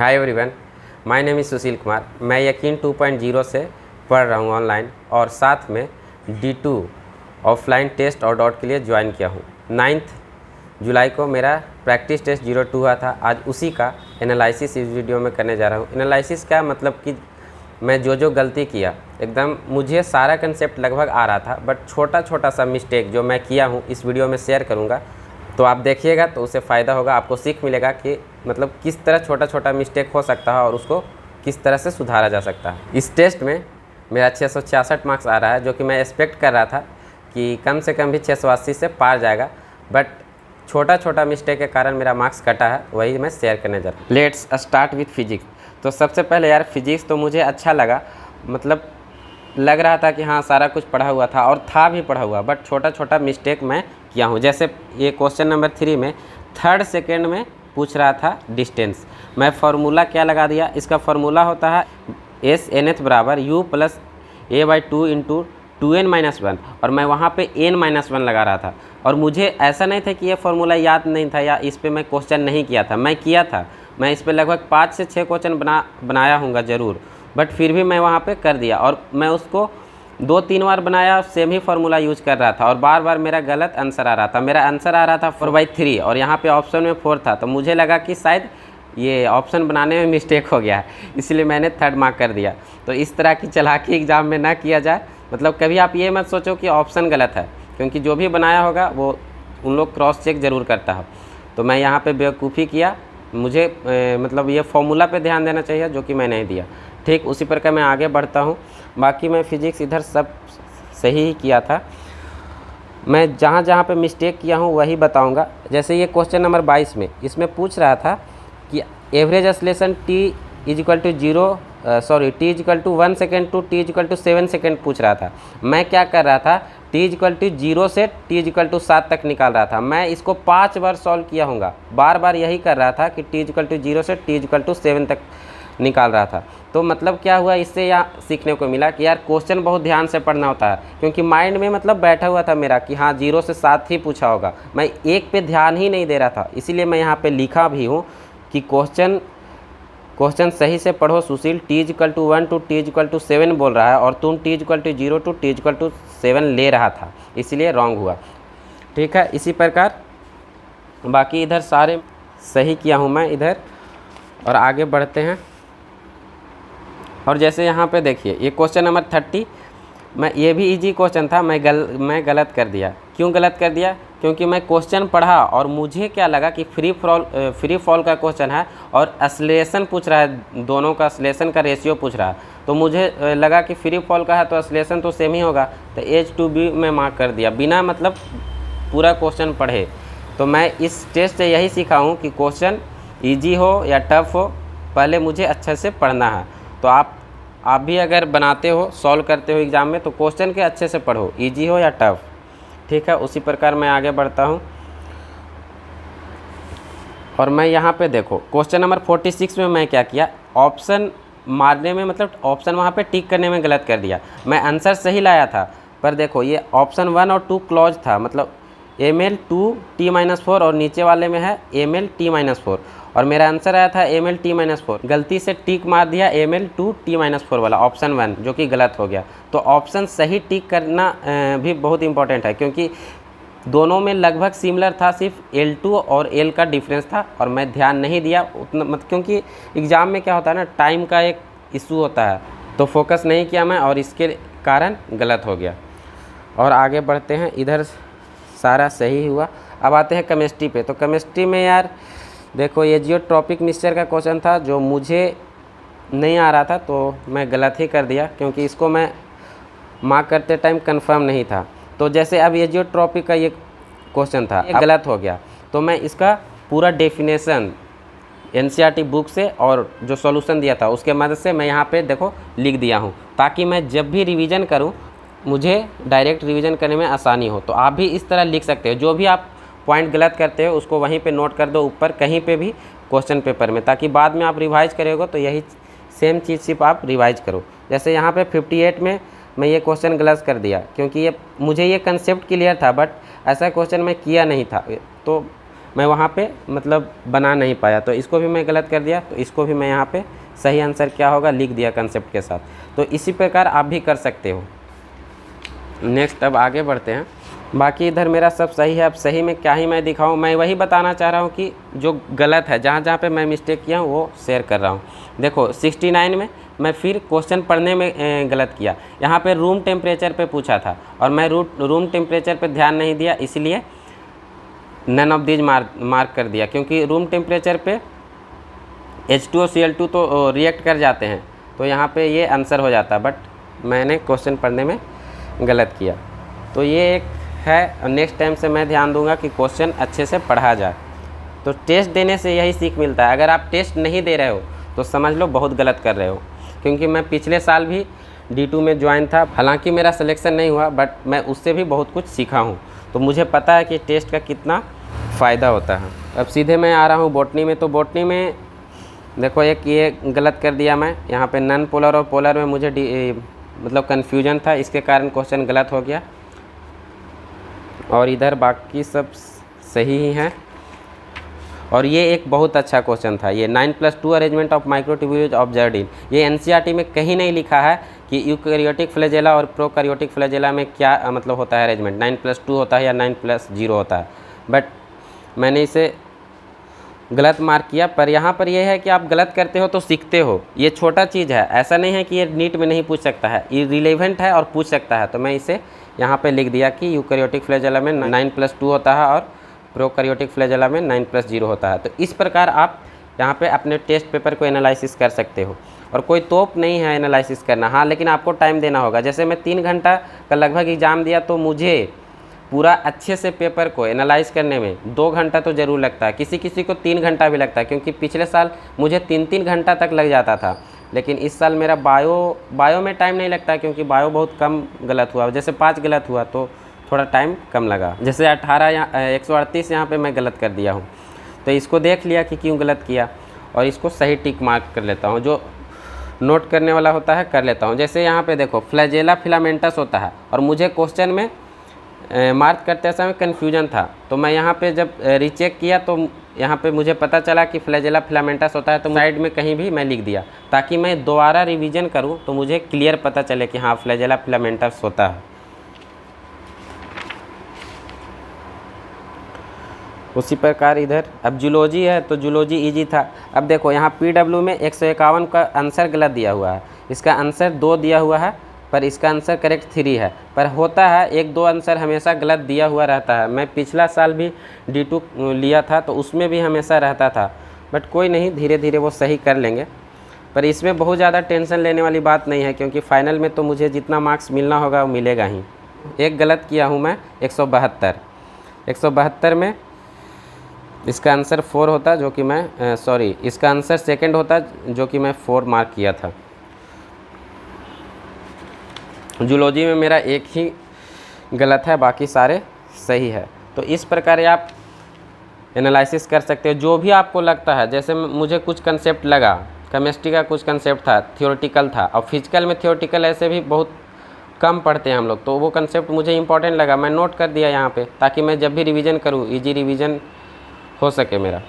Hi everyone, my name is Sushil Kumar. मैं यकीन 2.0 से पढ़ रहा हूँ ऑनलाइन और साथ में D2 ऑफलाइन टेस्ट और डॉट के लिए ज्वाइन किया हूँ। 9 जुलाई को मेरा प्रैक्टिस टेस्ट 02 हुआ था। आज उसी का एनालिसिस इस वीडियो में करने जा रहा हूँ। एनालिसिस क्या मतलब कि मैं जो गलती किया, एकदम मुझे सारा कंसेप्ट लगभग आ रहा था, बट छोटा छोटा सा मिस्टेक जो मैं किया हूँ इस वीडियो में शेयर करूँगा। तो आप देखिएगा तो उससे फ़ायदा होगा, आपको सीख मिलेगा कि मतलब किस तरह छोटा छोटा मिस्टेक हो सकता है और उसको किस तरह से सुधारा जा सकता है। इस टेस्ट में मेरा 666 मार्क्स आ रहा है, जो कि मैं एक्सपेक्ट कर रहा था कि कम से कम भी 680 से पार जाएगा, बट छोटा छोटा मिस्टेक के कारण मेरा मार्क्स कटा है, वही मैं शेयर करने जा रहा हूँ। Let's start with physics. तो सबसे पहले यार फिजिक्स तो मुझे अच्छा लगा, मतलब लग रहा था कि हाँ सारा कुछ पढ़ा हुआ था और था भी पढ़ा हुआ, बट छोटा छोटा मिस्टेक मैं किया हूँ। जैसे ये क्वेश्चन नंबर 3 में 3rd सेकेंड में पूछ रहा था डिस्टेंस। मैं फार्मूला क्या लगा दिया, इसका फार्मूला होता है SNH बराबर U plus A/2 into 2n-1, और मैं वहाँ पे n-1 लगा रहा था। और मुझे ऐसा नहीं था कि ये फार्मूला याद नहीं था या इस पर मैं क्वेश्चन नहीं किया था, मैं किया था। मैं इस पर लगभग 5 से 6 क्वेश्चन बनाया हूँगा ज़रूर, बट फिर भी मैं वहाँ पे कर दिया। और मैं उसको 2-3 बार बनाया, सेम ही फार्मूला यूज कर रहा था और बार बार मेरा गलत आंसर आ रहा था। मेरा आंसर आ रहा था 4/3 और यहाँ पे ऑप्शन में 4 था, तो मुझे लगा कि शायद ये ऑप्शन बनाने में मिस्टेक हो गया है, इसलिए मैंने 3rd मार्क कर दिया। तो इस तरह की चालाकी एग्ज़ाम में ना किया जाए। मतलब कभी आप ये मत सोचो कि ऑप्शन गलत है, क्योंकि जो भी बनाया होगा वो उन लोग क्रॉस चेक ज़रूर करता है। तो मैं यहाँ पर बेवकूफ़ी किया, मुझे मतलब ये फॉर्मूला पे ध्यान देना चाहिए, जो कि मैं नहीं दिया। ठीक उसी प्रकार मैं आगे बढ़ता हूँ। बाकी मैं फिजिक्स इधर सब सही ही किया था, मैं जहाँ जहाँ पे मिस्टेक किया हूँ वही बताऊँगा। जैसे ये क्वेश्चन नंबर 22 में इसमें पूछ रहा था कि average acceleration t = 1 second to t = 7 second पूछ रहा था। मैं क्या कर रहा था, t = 0 से t = 7 तक निकाल रहा था। मैं इसको 5 बार सॉल्व किया हूँगा, बार बार यही कर रहा था कि t = 0 से t = 7 तक निकाल रहा था। तो मतलब क्या हुआ, इससे यहाँ सीखने को मिला कि यार क्वेश्चन बहुत ध्यान से पढ़ना होता है, क्योंकि माइंड में मतलब बैठा हुआ था मेरा कि हाँ 0 से 7 ही पूछा होगा। मैं एक पे ध्यान ही नहीं दे रहा था, इसीलिए मैं यहाँ पे लिखा भी हूँ कि क्वेश्चन सही से पढ़ो सुशील। t = 1 टू t = 7 बोल रहा है और तुम t = 0 टू t = 7 ले रहा था, इसलिए रॉन्ग हुआ। ठीक है, इसी प्रकार बाकी इधर सारे सही किया हूँ मैं इधर। और आगे बढ़ते हैं। और जैसे यहाँ पे देखिए ये क्वेश्चन नंबर 30, मैं ये भी इजी क्वेश्चन था, मैं गलत कर दिया। क्यों गलत कर दिया, क्योंकि मैं क्वेश्चन पढ़ा और मुझे क्या लगा कि फ्री फॉल का क्वेश्चन है और एक्सेलरेशन पूछ रहा है, दोनों का एक्सेलरेशन का रेशियो पूछ रहा है। तो मुझे लगा कि फ्री फॉल का है तो एक्सेलरेशन तो सेम ही होगा, तो H2B में मार्क कर दिया बिना मतलब पूरा क्वेश्चन पढ़े। तो मैं इस टेस्ट से यही सीखा हूँ कि क्वेश्चन ईजी हो या टफ हो, पहले मुझे अच्छे से पढ़ना है। तो आप भी अगर बनाते हो, सॉल्व करते हो एग्ज़ाम में, तो क्वेश्चन के अच्छे से पढ़ो, इजी हो या टफ। ठीक है, उसी प्रकार मैं आगे बढ़ता हूँ। और मैं यहाँ पे देखो क्वेश्चन नंबर 46 में मैं क्या किया, ऑप्शन मारने में मतलब ऑप्शन वहाँ पे टिक करने में गलत कर दिया। मैं आंसर सही लाया था, पर देखो ये ऑप्शन 1 और 2 क्लॉज था, मतलब ML2T-4 और नीचे वाले में है MLT-4 और मेरा आंसर आया था MLT-4। गलती से टिक मार दिया ML2T-4 वाला ऑप्शन 1, जो कि गलत हो गया। तो ऑप्शन सही टिक करना भी बहुत इंपॉर्टेंट है, क्योंकि दोनों में लगभग सिमिलर था, सिर्फ L2 और L का डिफरेंस था और मैं ध्यान नहीं दिया उतना, मतलब क्योंकि एग्ज़ाम में क्या होता है ना, टाइम का एक इशू होता है, तो फोकस नहीं किया मैं और इसके कारण गलत हो गया। और आगे बढ़ते हैं, इधर सारा सही हुआ। अब आते हैं केमिस्ट्री पे। तो केमिस्ट्री में यार देखो ये जियोट्रॉपिक मिक्सचर का क्वेश्चन था, जो मुझे नहीं आ रहा था, तो मैं गलत ही कर दिया, क्योंकि इसको मैं मार्क करते टाइम कंफर्म नहीं था। तो जैसे अब ये जियोट्रॉपिक का ये क्वेश्चन था, ये गलत हो गया, तो मैं इसका पूरा डेफिनेशन NCERT बुक से और जो सॉल्यूशन दिया था उसके मदद से मैं यहाँ पे देखो लिख दिया हूँ, ताकि मैं जब भी रिवीजन करूँ मुझे डायरेक्ट रिवीजन करने में आसानी हो। तो आप भी इस तरह लिख सकते हो, जो भी आप पॉइंट गलत करते हो उसको वहीं पे नोट कर दो ऊपर कहीं पे भी क्वेश्चन पेपर में, ताकि बाद में आप रिवाइज करोगे तो यही सेम चीज़ सिर्फ आप रिवाइज करो। जैसे यहाँ पे 58 में मैं ये क्वेश्चन गलत कर दिया, क्योंकि ये मुझे ये कंसेप्ट क्लियर था, बट ऐसा क्वेश्चन मैं किया नहीं था। तो मैं वहाँ पे मतलब बना नहीं पाया, तो इसको भी मैं गलत कर दिया। तो इसको भी मैं यहाँ पे सही आंसर क्या होगा लिख दिया कंसेप्ट के साथ। तो इसी प्रकार आप भी कर सकते हो। नेक्स्ट अब आगे बढ़ते हैं। बाकी इधर मेरा सब सही है। अब सही में क्या ही मैं दिखाऊं, मैं वही बताना चाह रहा हूं कि जो गलत है, जहां जहां पे मैं मिस्टेक किया हूं वो शेयर कर रहा हूं। देखो 69 में मैं फिर क्वेश्चन पढ़ने में गलत किया। यहाँ पे रूम टेम्परेचर पे पूछा था और मैं रूम टेम्परेचर पे ध्यान नहीं दिया, इसलिए नन ऑफ दीज मार्क कर दिया। क्योंकि रूम टेम्परेचर पे H2O Cl2 तो रिएक्ट कर जाते हैं, तो यहाँ पे ये आंसर हो जाता, बट मैंने क्वेश्चन पढ़ने में गलत किया। तो ये एक है। नेक्स्ट टाइम से मैं ध्यान दूंगा कि क्वेश्चन अच्छे से पढ़ा जाए। तो टेस्ट देने से यही सीख मिलता है। अगर आप टेस्ट नहीं दे रहे हो तो समझ लो बहुत गलत कर रहे हो। क्योंकि मैं पिछले साल भी D2 में ज्वाइन था, हालांकि मेरा सिलेक्शन नहीं हुआ, बट मैं उससे भी बहुत कुछ सीखा हूँ। तो मुझे पता है कि टेस्ट का कितना फ़ायदा होता है। अब सीधे मैं आ रहा हूँ बॉटनी में। तो बॉटनी में देखो एक ये गलत कर दिया मैं, यहाँ पे नन पोलर और पोलर में मुझे मतलब कन्फ्यूजन था, इसके कारण क्वेश्चन गलत हो गया। और इधर बाकी सब सही ही हैं। और ये एक बहुत अच्छा क्वेश्चन था, ये 9+2 arrangement of microtubules observed in. ये एनसीईआरटी में कहीं नहीं लिखा है कि यूकैरियोटिक फ्लैजेला और प्रोकैरियोटिक फ्लैजेला में क्या मतलब होता है अरेंजमेंट, 9+2 होता है या 9+0 होता है। बट मैंने इसे गलत मार्क किया। पर यहाँ पर यह है कि आप गलत करते हो तो सीखते हो, ये छोटा चीज़ है। ऐसा नहीं है कि ये नीट में नहीं पूछ सकता है, ये रिलेवेंट है और पूछ सकता है। तो मैं इसे यहाँ पे लिख दिया कि यूकैरियोटिक फ्लैजेला में 9+2 होता है और प्रोकैरियोटिक फ्लैजेला में 9+0 होता है। तो इस प्रकार आप यहाँ पे अपने टेस्ट पेपर को एनालिसिस कर सकते हो। और कोई तोप नहीं है एनालिसिस करना, हाँ, लेकिन आपको टाइम देना होगा। जैसे मैं 3 घंटा का लगभग एग्ज़ाम दिया, तो मुझे पूरा अच्छे से पेपर को एनालाइज करने में 2 घंटा तो ज़रूर लगता है। किसी किसी को 3 घंटा भी लगता है, क्योंकि पिछले साल मुझे 3-3 घंटा तक लग जाता था। लेकिन इस साल मेरा बायो में टाइम नहीं लगता, क्योंकि बायो बहुत कम गलत हुआ। जैसे 5 गलत हुआ तो थोड़ा टाइम कम लगा। जैसे 138 यहाँ पे मैं गलत कर दिया हूँ। तो इसको देख लिया कि क्यों गलत किया, और इसको सही टिक मार्क कर लेता हूँ। जो नोट करने वाला होता है कर लेता हूँ। जैसे यहाँ पे देखो फ्लैजेला फिलामेंटस होता है, और मुझे क्वेश्चन में मार्क करते समय कन्फ्यूजन था। तो मैं यहाँ पे जब रीचेक किया तो यहाँ पे मुझे पता चला कि फ्लैजेला फिलामेंटस होता है। तो साइड में कहीं भी मैं लिख दिया, ताकि मैं दोबारा रिवीजन करूँ तो मुझे क्लियर पता चले कि हाँ फ्लैजेला फिलामेंटस होता है। उसी प्रकार इधर अब जूलॉजी है, तो जूलॉजी इजी था। अब देखो यहाँ PW में 151 का आंसर गलत दिया हुआ है, इसका आंसर 2 दिया हुआ है, पर इसका आंसर करेक्ट 3 है। पर होता है 1-2 आंसर हमेशा गलत दिया हुआ रहता है। मैं पिछला साल भी D2 लिया था, तो उसमें भी हमेशा रहता था। बट कोई नहीं, धीरे धीरे वो सही कर लेंगे। पर इसमें बहुत ज़्यादा टेंशन लेने वाली बात नहीं है, क्योंकि फाइनल में तो मुझे जितना मार्क्स मिलना होगा वो मिलेगा ही। एक गलत किया हूँ मैं, 172 में इसका आंसर 4 होता, जो कि मैं इसका आंसर सेकंड होता, जो कि मैं 4 मार्क किया था। जूलॉजी में मेरा एक ही गलत है, बाकी सारे सही है। तो इस प्रकार आप एनालिसिस कर सकते हो जो भी आपको लगता है। जैसे मुझे कुछ कंसेप्ट लगा, केमिस्ट्री का कुछ कंसेप्ट था, थियोरेटिकल था, और फिजिकल में थियोरेटिकल ऐसे भी बहुत कम पढ़ते हैं हम लोग, तो वो कंसेप्ट मुझे इंपॉर्टेंट लगा, मैं नोट कर दिया यहाँ पे, ताकि मैं जब भी रिवीजन करूँ इजी रिवीजन हो सके मेरा।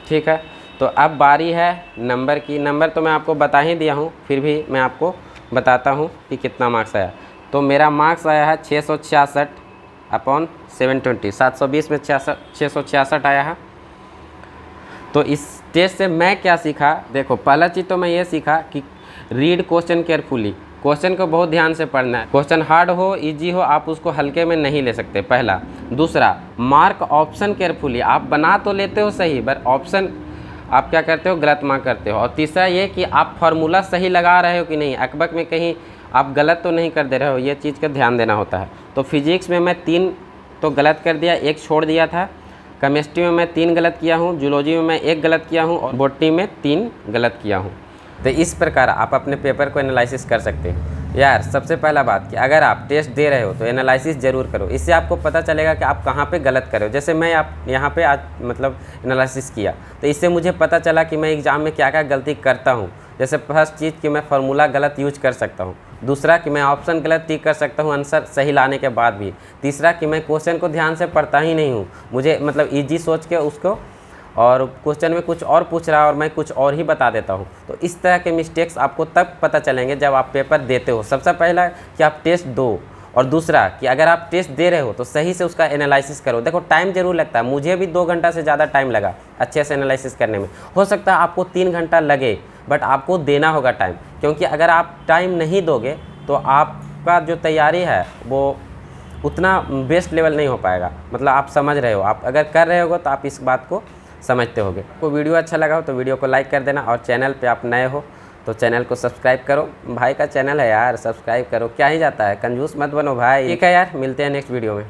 ठीक है, तो अब बारी है नंबर की। नंबर तो मैं आपको बता ही दिया हूँ, फिर भी मैं आपको बताता हूँ कि कितना मार्क्स आया। तो मेरा मार्क्स आया है 666/720, 720 में 666 आया है। तो इस टेस्ट से मैं क्या सीखा, देखो पहला चीज़ तो मैं ये सीखा कि रीड क्वेश्चन केयरफुली, क्वेश्चन को बहुत ध्यान से पढ़ना है। क्वेश्चन हार्ड हो इजी हो, आप उसको हल्के में नहीं ले सकते, पहला। दूसरा, मार्क ऑप्शन केयरफुली, आप बना तो लेते हो सही, बट ऑप्शन आप क्या करते हो, गलत मार्क करते हो। और तीसरा ये कि आप फार्मूला सही लगा रहे हो कि नहीं, अकबक में कहीं आप गलत तो नहीं कर दे रहे हो, ये चीज़ का ध्यान देना होता है। तो फिजिक्स में मैं 3 तो गलत कर दिया, 1 छोड़ दिया था। केमिस्ट्री में मैं 3 गलत किया हूँ, जूलॉजी में मैं 1 गलत किया हूँ, और बॉटनी में 3 गलत किया हूँ। तो इस प्रकार आप अपने पेपर को एनालिसिस कर सकते हैं। यार सबसे पहला बात कि अगर आप टेस्ट दे रहे हो तो एनालिसिस ज़रूर करो, इससे आपको पता चलेगा कि आप कहाँ पे गलत कर रहे हो। जैसे मैं यहाँ पे आज मतलब एनालिसिस किया, तो इससे मुझे पता चला कि मैं एग्ज़ाम में क्या क्या गलती करता हूँ। जैसे फर्स्ट चीज़ कि मैं फार्मूला गलत यूज कर सकता हूँ, दूसरा कि मैं ऑप्शन गलत टिक कर सकता हूँ आंसर सही लाने के बाद भी, तीसरा कि मैं क्वेश्चन को ध्यान से पढ़ता ही नहीं हूँ, मुझे मतलब ईजी सोच के उसको, और क्वेश्चन में कुछ और पूछ रहा है और मैं कुछ और ही बता देता हूँ। तो इस तरह के मिस्टेक्स आपको तब पता चलेंगे जब आप पेपर देते हो। सबसे पहला कि आप टेस्ट दो, और दूसरा कि अगर आप टेस्ट दे रहे हो तो सही से उसका एनालिसिस करो। देखो टाइम जरूर लगता है, मुझे भी 2 घंटा से ज़्यादा टाइम लगा अच्छे से एनालिसिस करने में। हो सकता है आपको 3 घंटा लगे, बट आपको देना होगा टाइम, क्योंकि अगर आप टाइम नहीं दोगे तो आपका जो तैयारी है वो उतना बेस्ट लेवल नहीं हो पाएगा। मतलब आप समझ रहे हो, आप अगर कर रहे हो तो आप इस बात को समझते होगे। आपको वीडियो अच्छा लगा हो तो वीडियो को लाइक कर देना, और चैनल पे आप नए हो तो चैनल को सब्सक्राइब करो। भाई का चैनल है यार, सब्सक्राइब करो, क्या ही जाता है, कंजूस मत बनो भाई। ठीक है यार, मिलते हैं नेक्स्ट वीडियो में।